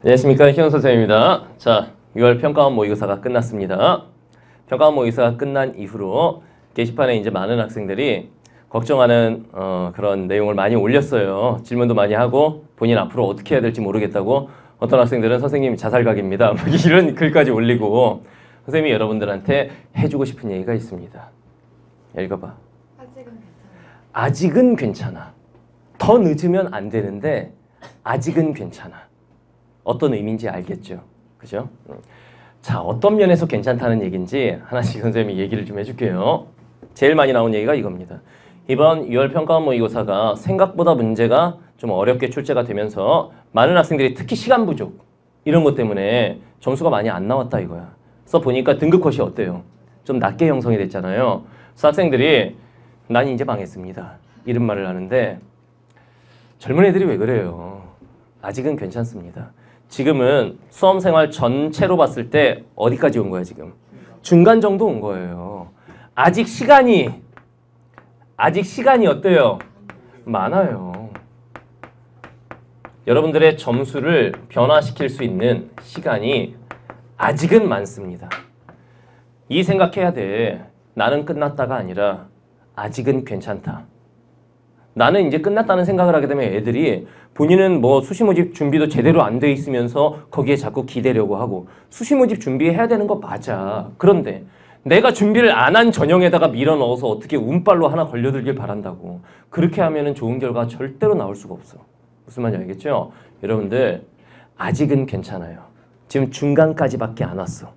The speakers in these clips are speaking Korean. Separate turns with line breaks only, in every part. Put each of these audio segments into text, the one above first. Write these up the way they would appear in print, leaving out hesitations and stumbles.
안녕하십니까, 희영 선생님입니다. 자, 6월 평가원 모의고사가 끝났습니다. 평가원 모의고사가 끝난 이후로 게시판에 이제 많은 학생들이 걱정하는 그런 내용을 많이 올렸어요. 질문도 많이 하고 본인 앞으로 어떻게 해야 될지 모르겠다고. 어떤 학생들은 선생님 자살각입니다, 이런 글까지 올리고. 선생님이 여러분들한테 해주고 싶은 얘기가 있습니다. 읽어봐. 아직은 괜찮아. 더 늦으면 안 되는데 아직은 괜찮아. 어떤 의미인지 알겠죠? 그죠? 자, 어떤 면에서 괜찮다는 얘기인지 하나씩 선생님이 얘기를 좀 해줄게요. 제일 많이 나온 얘기가 이겁니다. 이번 6월 평가원 모의고사가 생각보다 문제가 좀 어렵게 출제가 되면서 많은 학생들이 특히 시간 부족 이런 것 때문에 점수가 많이 안 나왔다 이거야. 그래서 보니까 등급 컷이 어때요? 좀 낮게 형성이 됐잖아요. 그래서 학생들이 난 이제 망했습니다, 이런 말을 하는데 젊은 애들이 왜 그래요? 아직은 괜찮습니다. 지금은 수험생활 전체로 봤을 때 어디까지 온 거야 지금? 중간 정도 온 거예요. 아직 시간이 어때요? 많아요. 여러분들의 점수를 변화시킬 수 있는 시간이 아직은 많습니다. 이 생각해야 돼. 나는 끝났다가 아니라 아직은 괜찮다. 나는 이제 끝났다는 생각을 하게 되면 애들이 본인은 뭐 수시 모집 준비도 제대로 안 돼 있으면서 거기에 자꾸 기대려고 하고, 수시 모집 준비해야 되는 거 맞아. 그런데 내가 준비를 안 한 전형에다가 밀어 넣어서 어떻게 운빨로 하나 걸려들길 바란다고. 그렇게 하면은 좋은 결과 절대로 나올 수가 없어. 무슨 말인지 알겠죠? 여러분들 아직은 괜찮아요. 지금 중간까지밖에 안 왔어.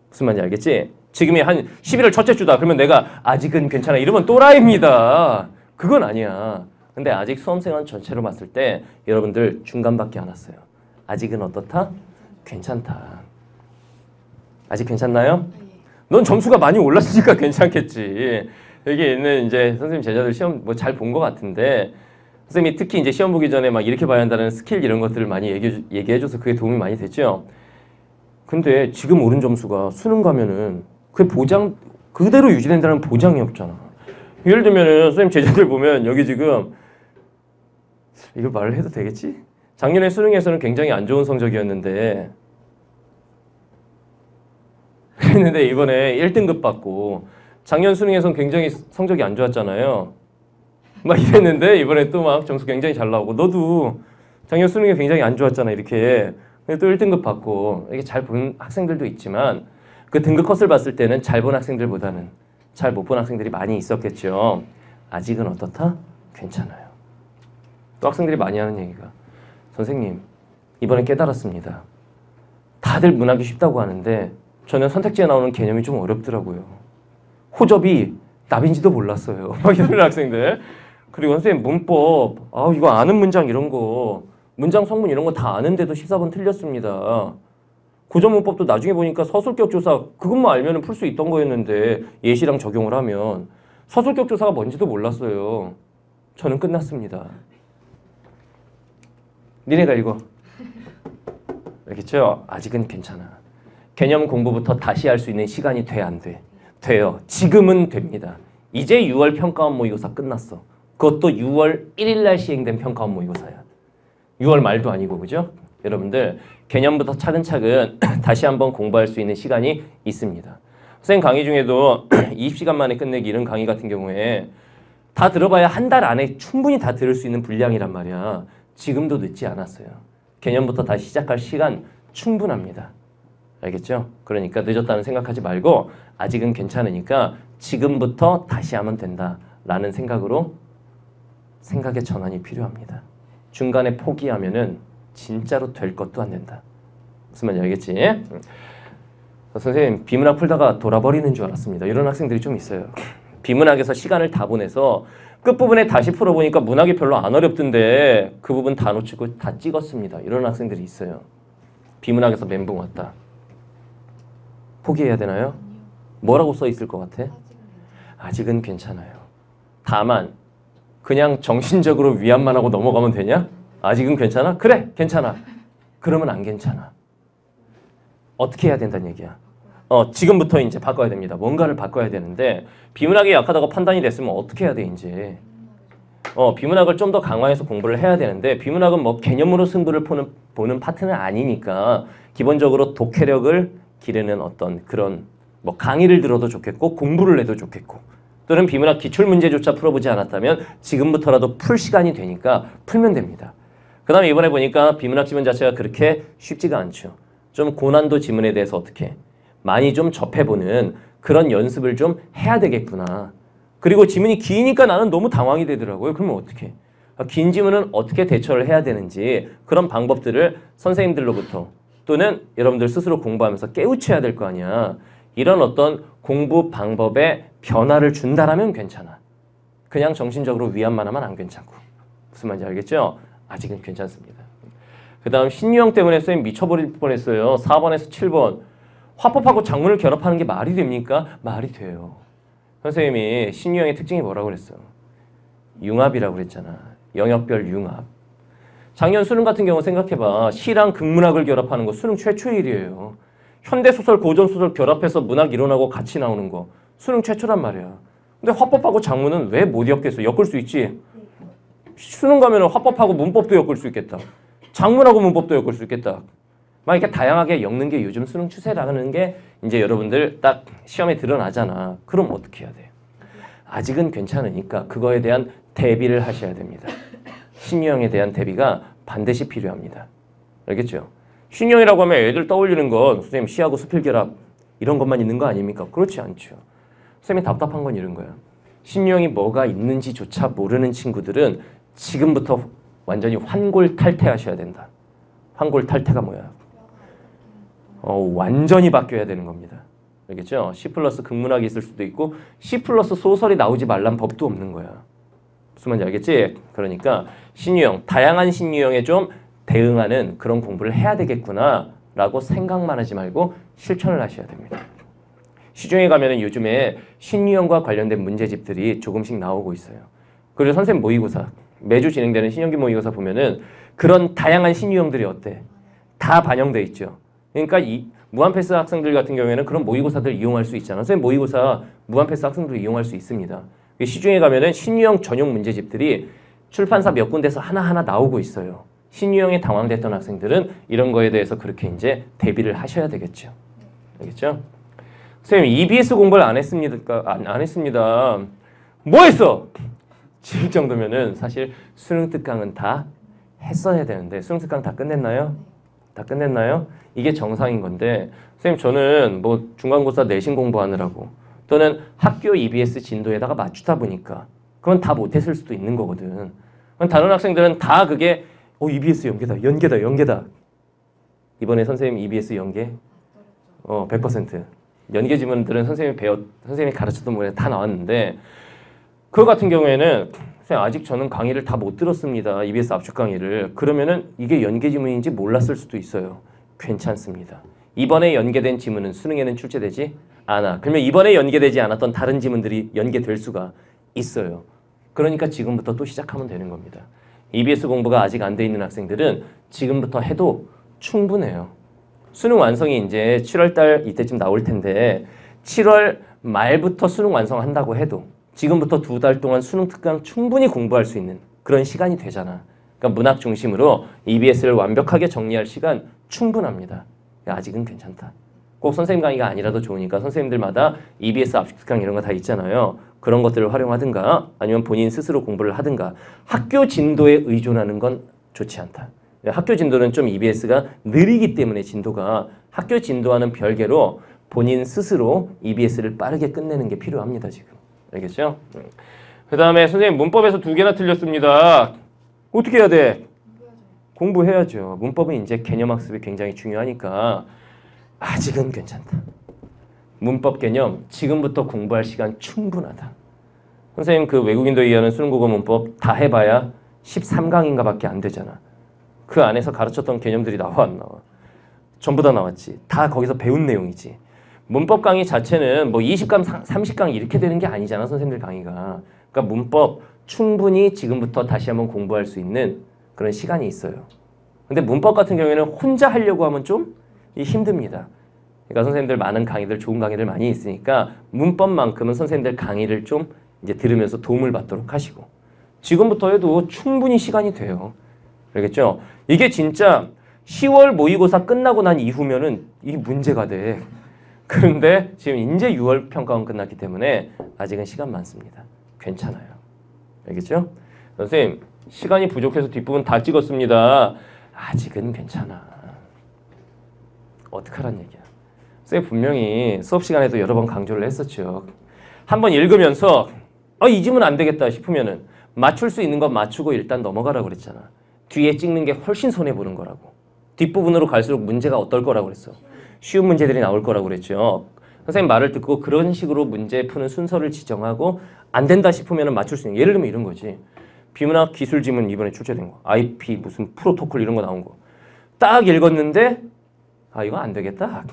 무슨 말인지 알겠지? 지금이 한 11월 첫째 주다. 그러면 내가 아직은 괜찮아 이러면 또라이입니다. 그건 아니야. 근데 아직 수험생활 전체로 봤을 때 여러분들 중간밖에 안 왔어요. 아직은 어떻다? 괜찮다. 아직 괜찮나요? 넌 점수가 많이 올랐으니까 괜찮겠지. 여기 있는 이제 선생님 제자들 시험 뭐 잘 본 것 같은데, 선생님이 특히 이제 시험 보기 전에 막 이렇게 봐야 한다는 스킬 이런 것들을 많이 얘기해줘서 그게 도움이 많이 됐죠. 근데 지금 오른 점수가 수능 가면은 그 보장 그대로 유지된다는 보장이 없잖아. 예를 들면은 선생님 제자들 보면 여기 지금 이거 말을 해도 되겠지? 작년에 수능에서는 굉장히 안 좋은 성적이었는데 그랬는데 이번에 1등급 받고, 작년 수능에서는 굉장히 성적이 안 좋았잖아요. 막 이랬는데 이번에 또 막 점수 굉장히 잘 나오고, 너도 작년 수능에 굉장히 안 좋았잖아 이렇게. 근데 또 1등급 받고. 이게 잘 본 학생들도 있지만 그 등급 컷을 봤을 때는 잘 본 학생들보다는 잘 못 본 학생들이 많이 있었겠죠. 아직은 어떻다? 괜찮아요. 또 학생들이 많이 하는 얘기가, 선생님 이번에 깨달았습니다. 다들 문학이 쉽다고 하는데 저는 선택지에 나오는 개념이 좀 어렵더라고요. 호접이 나빈지도 몰랐어요. 막 이런 학생들. 그리고 선생님 문법, 이거 아는 문장 이런 거, 문장 성문 이런 거 다 아는데도 14번 틀렸습니다. 고전 문법도 나중에 보니까 서술격 조사 그것만 알면 풀 수 있던 거였는데 예시랑 적용을 하면 서술격 조사가 뭔지도 몰랐어요. 저는 끝났습니다. 니네가 읽어. 알겠죠? 아직은 괜찮아. 개념 공부부터 다시 할 수 있는 시간이 돼, 안 돼? 돼요. 지금은 됩니다. 이제 6월 평가원 모의고사 끝났어. 그것도 6월 1일 날 시행된 평가원 모의고사야. 6월 말도 아니고, 그죠? 여러분들 개념부터 차근차근 다시 한번 공부할 수 있는 시간이 있습니다. 선생님 강의 중에도 20시간 만에 끝내기 이런 강의 같은 경우에 다 들어봐야 한 달 안에 충분히 다 들을 수 있는 분량이란 말이야. 지금도 늦지 않았어요. 개념부터 다시 시작할 시간 충분합니다. 알겠죠? 그러니까 늦었다는 생각하지 말고 아직은 괜찮으니까 지금부터 다시 하면 된다라는 생각의 전환이 필요합니다. 중간에 포기하면은 진짜로 될 것도 안 된다. 무슨 말인지 알겠지? 선생님 비문학 풀다가 돌아버리는 줄 알았습니다. 이런 학생들이 좀 있어요. 비문학에서 시간을 다 보내서 끝부분에 다시 풀어보니까 문학이 별로 안 어렵던데 그 부분 다 놓치고 다 찍었습니다. 이런 학생들이 있어요. 비문학에서 멘붕 왔다. 포기해야 되나요? 뭐라고 써 있을 것 같아? 아직은 괜찮아요. 다만 그냥 정신적으로 위안만 하고 넘어가면 되냐? 아직은 괜찮아? 그래, 괜찮아. 그러면 안 괜찮아. 어떻게 해야 된다는 얘기야? 지금부터 이제 바꿔야 됩니다. 뭔가를 바꿔야 되는데 비문학이 약하다고 판단이 됐으면 어떻게 해야 돼 이제? 비문학을 좀 더 강화해서 공부를 해야 되는데 비문학은 뭐 개념으로 승부를 보는 파트는 아니니까 기본적으로 독해력을 기르는 어떤 그런 뭐 강의를 들어도 좋겠고 공부를 해도 좋겠고 또는 비문학 기출문제조차 풀어보지 않았다면 지금부터라도 풀 시간이 되니까 풀면 됩니다. 그 다음에 이번에 보니까 비문학 지문 자체가 그렇게 쉽지가 않죠. 좀 고난도 지문에 대해서 어떻게 많이 좀 접해보는 그런 연습을 좀 해야 되겠구나. 그리고 지문이 기니까 나는 너무 당황이 되더라고요. 그러면 어떻게? 긴 지문은 어떻게 대처를 해야 되는지 그런 방법들을 선생님들로부터 또는 여러분들 스스로 공부하면서 깨우쳐야 될 거 아니야. 이런 어떤 공부 방법에 변화를 준다라면 괜찮아. 그냥 정신적으로 위안만 하면 안 괜찮고. 무슨 말인지 알겠죠? 아직은 괜찮습니다. 그 다음 신유형 때문에 쌤 미쳐버릴 뻔했어요. 4번에서 7번. 화법하고 작문을 결합하는 게 말이 됩니까? 말이 돼요. 선생님이 신유형의 특징이 뭐라고 그랬어요? 융합이라고 그랬잖아. 영역별 융합. 작년 수능 같은 경우 생각해봐. 시랑 극문학을 결합하는 거 수능 최초의 일이에요. 현대소설, 고전소설 결합해서 문학 이론하고 같이 나오는 거 수능 최초란 말이야. 근데 화법하고 작문은 왜 못 엮겠어? 엮을 수 있지? 수능 가면 화법하고 문법도 엮을 수 있겠다. 작문하고 문법도 엮을 수 있겠다. 막 이렇게 다양하게 엮는 게 요즘 수능 추세라는 게 이제 여러분들 딱 시험에 드러나잖아. 그럼 어떻게 해야 돼? 아직은 괜찮으니까 그거에 대한 대비를 하셔야 됩니다. 신유형에 대한 대비가 반드시 필요합니다. 알겠죠? 신유형이라고 하면 애들 떠올리는 건 선생님 시하고 수필결합 이런 것만 있는 거 아닙니까? 그렇지 않죠. 선생님이 답답한 건 이런 거야. 신유형이 뭐가 있는지조차 모르는 친구들은 지금부터 완전히 환골탈퇴하셔야 된다. 환골탈퇴가 뭐야? 완전히 바뀌어야 되는 겁니다. 알겠죠? C 플러스 극문학이 있을 수도 있고 C 플러스 소설이 나오지 말란 법도 없는 거야. 무슨 말인지 알겠지? 그러니까 신유형, 다양한 신유형에 좀 대응하는 그런 공부를 해야 되겠구나 라고 생각만 하지 말고 실천을 하셔야 됩니다. 시중에 가면은 요즘에 신유형과 관련된 문제집들이 조금씩 나오고 있어요. 그리고 선생님 모의고사, 매주 진행되는 신형기 모의고사 보면은 그런 다양한 신유형들이 어때? 다 반영돼 있죠. 그러니까 이 무한패스 학생들 같은 경우에는 그런 모의고사들 이용할 수 있잖아. 선생님 모의고사 무한패스 학생들 이용할 수 있습니다. 시중에 가면은 신유형 전용 문제집들이 출판사 몇 군데서 하나하나 나오고 있어요. 신유형에 당황됐던 학생들은 이런 거에 대해서 그렇게 이제 대비를 하셔야 되겠죠. 알겠죠? 선생님 EBS 공부를 안 했습니까? 안 했습니다. 뭐 했어? 지금 정도면은 사실 수능 특강은 다 했어야 되는데 수능 특강 다 끝냈나요? 다 끝냈나요? 이게 정상인 건데 선생님 저는 뭐 중간고사 내신 공부하느라고 또는 학교 EBS 진도에다가 맞추다 보니까 그건 다 못했을 수도 있는 거거든. 다른 학생들은 다 그게 EBS 연계다. 이번에 선생님 EBS 연계 100%. 연계 지문들은 선생님이 가르쳤던 부분에 다 나왔는데 그거 같은 경우에는 선생님 아직 저는 강의를 다 못 들었습니다. EBS 압축 강의를. 그러면은 이게 연계 지문인지 몰랐을 수도 있어요. 괜찮습니다. 이번에 연계된 지문은 수능에는 출제되지 않아. 그러면 이번에 연계되지 않았던 다른 지문들이 연계될 수가 있어요. 그러니까 지금부터 또 시작하면 되는 겁니다. EBS 공부가 아직 안 돼 있는 학생들은 지금부터 해도 충분해요. 수능 완성이 이제 7월달 이때쯤 나올 텐데 7월 말부터 수능 완성한다고 해도 지금부터 2달 동안 수능 특강 충분히 공부할 수 있는 그런 시간이 되잖아. 그러니까 문학 중심으로 EBS를 완벽하게 정리할 시간 충분합니다. 아직은 괜찮다. 꼭 선생님 강의가 아니라도 좋으니까 선생님들마다 EBS 압축 특강 이런 거 다 있잖아요. 그런 것들을 활용하든가 아니면 본인 스스로 공부를 하든가 학교 진도에 의존하는 건 좋지 않다. 학교 진도는 좀 EBS가 느리기 때문에 진도가 학교 진도와는 별개로 본인 스스로 EBS를 빠르게 끝내는 게 필요합니다. 지금. 알겠죠? 그 다음에 선생님 문법에서 2개나 틀렸습니다. 어떻게 해야 돼? 공부해야죠. 문법은 이제 개념학습이 굉장히 중요하니까 아직은 괜찮다. 문법 개념 지금부터 공부할 시간 충분하다. 선생님 그 외국인도 이해하는 수능국어 문법 다 해봐야 13강인가 밖에 안 되잖아. 그 안에서 가르쳤던 개념들이 나와 안 나와? 전부 다 나왔지. 다 거기서 배운 내용이지. 문법 강의 자체는 뭐 20강, 30강 이렇게 되는 게 아니잖아. 선생님들 강의가. 그러니까 문법 충분히 지금부터 다시 한번 공부할 수 있는 그런 시간이 있어요. 근데 문법 같은 경우에는 혼자 하려고 하면 좀 힘듭니다. 그러니까 선생님들 많은 강의들, 좋은 강의들 많이 있으니까 문법만큼은 선생님들 강의를 좀 이제 들으면서 도움을 받도록 하시고 지금부터 해도 충분히 시간이 돼요. 알겠죠? 이게 진짜 10월 모의고사 끝나고 난 이후면은 이게 문제가 돼. 그런데 지금 이제 6월 평가원 끝났기 때문에 아직은 시간 많습니다. 괜찮아요. 알겠죠? 선생님, 시간이 부족해서 뒷부분 다 찍었습니다. 아직은 괜찮아. 어떡하란 얘기야. 선생님 분명히 수업 시간에도 여러 번 강조를 했었죠. 한번 읽으면서 이 질문 안 되겠다 싶으면은 맞출 수 있는 건 맞추고 일단 넘어가라고 그랬잖아. 뒤에 찍는 게 훨씬 손해보는 거라고. 뒷부분으로 갈수록 문제가 어떨 거라고 그랬어. 쉬운 문제들이 나올 거라고 그랬죠. 선생님 말을 듣고 그런 식으로 문제 푸는 순서를 지정하고 안 된다 싶으면 맞출 수 있는, 예를 들면 이런 거지. 비문학 기술 지문 이번에 출제된 거, IP 무슨 프로토콜 이런 거 나온 거 딱 읽었는데 이거 안 되겠다.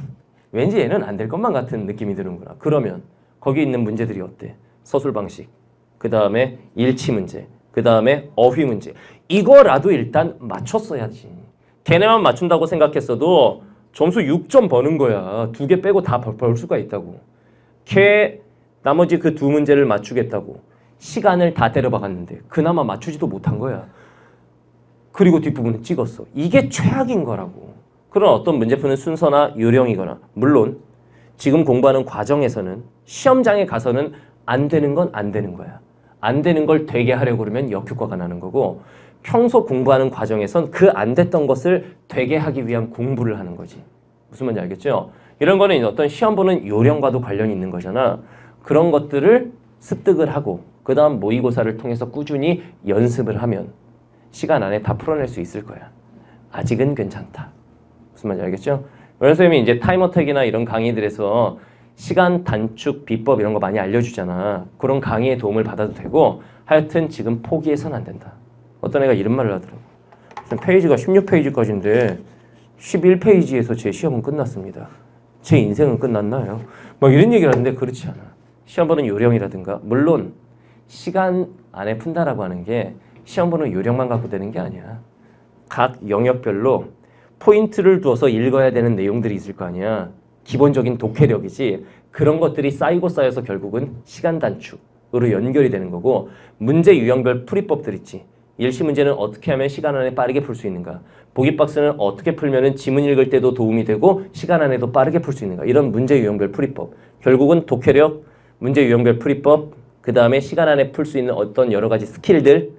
왠지 얘는 안 될 것만 같은 느낌이 드는구나. 그러면 거기 있는 문제들이 어때? 서술 방식, 그 다음에 일치 문제, 그 다음에 어휘 문제, 이거라도 일단 맞췄어야지. 걔네만 맞춘다고 생각했어도 점수 6점 버는 거야. 2개 빼고 다 벌 수가 있다고. 걔 나머지 그 2 문제를 맞추겠다고 시간을 다 때려박았는데 그나마 맞추지도 못한 거야. 그리고 뒷부분은 찍었어. 이게 최악인 거라고. 그런 어떤 문제 푸는 순서나 요령이거나, 물론 지금 공부하는 과정에서는 시험장에 가서는 안 되는 건 안 되는 거야. 안 되는 걸 되게 하려고 그러면 역효과가 나는 거고, 평소 공부하는 과정에선 그 안 됐던 것을 되게 하기 위한 공부를 하는 거지. 무슨 말인지 알겠죠? 이런 거는 어떤 시험 보는 요령과도 관련이 있는 거잖아. 그런 것들을 습득을 하고 그 다음 모의고사를 통해서 꾸준히 연습을 하면 시간 안에 다 풀어낼 수 있을 거야. 아직은 괜찮다. 무슨 말인지 알겠죠? 선생님이 이제 타임어택이나 이런 강의들에서 시간 단축 비법 이런 거 많이 알려주잖아. 그런 강의의 도움을 받아도 되고, 하여튼 지금 포기해서는 안 된다. 어떤 애가 이런 말을 하더라고. 페이지가 16페이지까지인데 11페이지에서 제 시험은 끝났습니다. 제 인생은 끝났나요? 막 이런 얘기를 하는데 그렇지 않아. 시험 보는 요령이라든가, 물론 시간 안에 푼다라고 하는 게 시험 보는 요령만 갖고 되는 게 아니야. 각 영역별로 포인트를 두어서 읽어야 되는 내용들이 있을 거 아니야. 기본적인 독해력이지. 그런 것들이 쌓이고 쌓여서 결국은 시간 단축으로 연결이 되는 거고, 문제 유형별 풀이법들 있지. 일시 문제는 어떻게 하면 시간 안에 빠르게 풀 수 있는가, 보기 박스는 어떻게 풀면 지문 읽을 때도 도움이 되고 시간 안에도 빠르게 풀 수 있는가, 이런 문제 유형별 풀이법, 결국은 독해력, 문제 유형별 풀이법, 그 다음에 시간 안에 풀 수 있는 어떤 여러 가지 스킬들,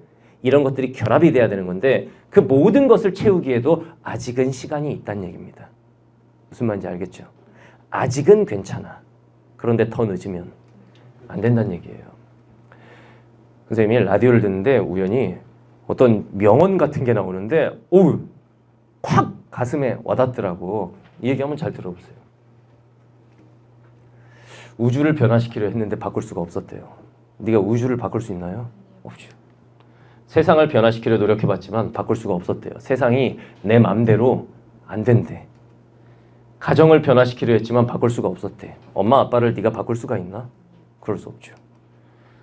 이런 것들이 결합이 돼야 되는 건데, 그 모든 것을 채우기에도 아직은 시간이 있다는 얘기입니다. 무슨 말인지 알겠죠? 아직은 괜찮아. 그런데 더 늦으면 안 된다는 얘기예요. 선생님이 라디오를 듣는데 우연히 어떤 명언 같은 게 나오는데 콱 가슴에 와닿더라고. 이 얘기 한번 잘 들어보세요. 우주를 변화시키려 했는데 바꿀 수가 없었대요. 네가 우주를 바꿀 수 있나요? 없죠. 세상을 변화시키려 노력해봤지만 바꿀 수가 없었대요. 세상이 내 맘대로 안 된대. 가정을 변화시키려 했지만 바꿀 수가 없었대. 엄마 아빠를 네가 바꿀 수가 있나? 그럴 수 없죠.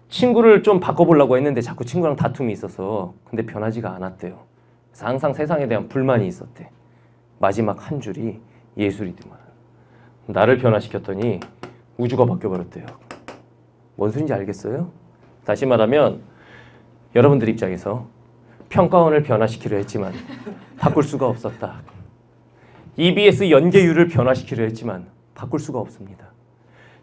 친구를 좀 바꿔보려고 했는데 자꾸 친구랑 다툼이 있어서 근데 변하지가 않았대요. 그래서 항상 세상에 대한 불만이 있었대. 마지막 한 줄이 예술이더만. 나를 변화시켰더니 우주가 바뀌어버렸대요. 뭔 소린지 알겠어요? 다시 말하면 여러분들 입장에서 평가원을 변화시키려 했지만 바꿀 수가 없었다. EBS 연계율을 변화시키려 했지만 바꿀 수가 없습니다.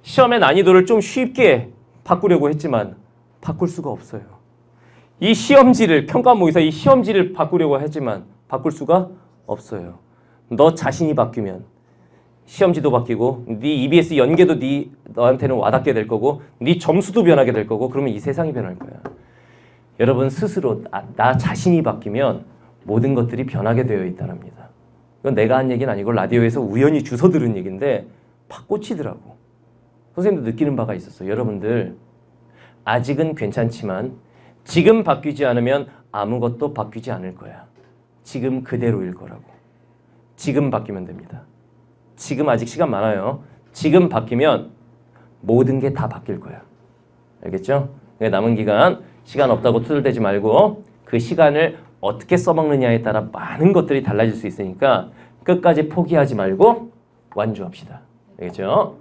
시험의 난이도를 좀 쉽게 바꾸려고 했지만 바꿀 수가 없어요. 이 시험지를, 평가 모의사 이 시험지를 바꾸려고 했지만 바꿀 수가 없어요. 너 자신이 바뀌면 시험지도 바뀌고 네 EBS 연계도 너한테는 와닿게 될 거고 네 점수도 변하게 될 거고, 그러면 이 세상이 변할 거야. 여러분 스스로 나 자신이 바뀌면 모든 것들이 변하게 되어 있다랍니다. 이건 내가 한 얘기는 아니고 라디오에서 우연히 주워 들은 얘기인데 팍 꽂히더라고. 선생님도 느끼는 바가 있었어요. 여러분들 아직은 괜찮지만 지금 바뀌지 않으면 아무것도 바뀌지 않을 거야. 지금 그대로일 거라고. 지금 바뀌면 됩니다. 지금 아직 시간 많아요. 지금 바뀌면 모든 게 다 바뀔 거야. 알겠죠? 남은 기간 시간 없다고 투덜대지 말고 그 시간을 어떻게 써먹느냐에 따라 많은 것들이 달라질 수 있으니까 끝까지 포기하지 말고 완주합시다. 알겠죠?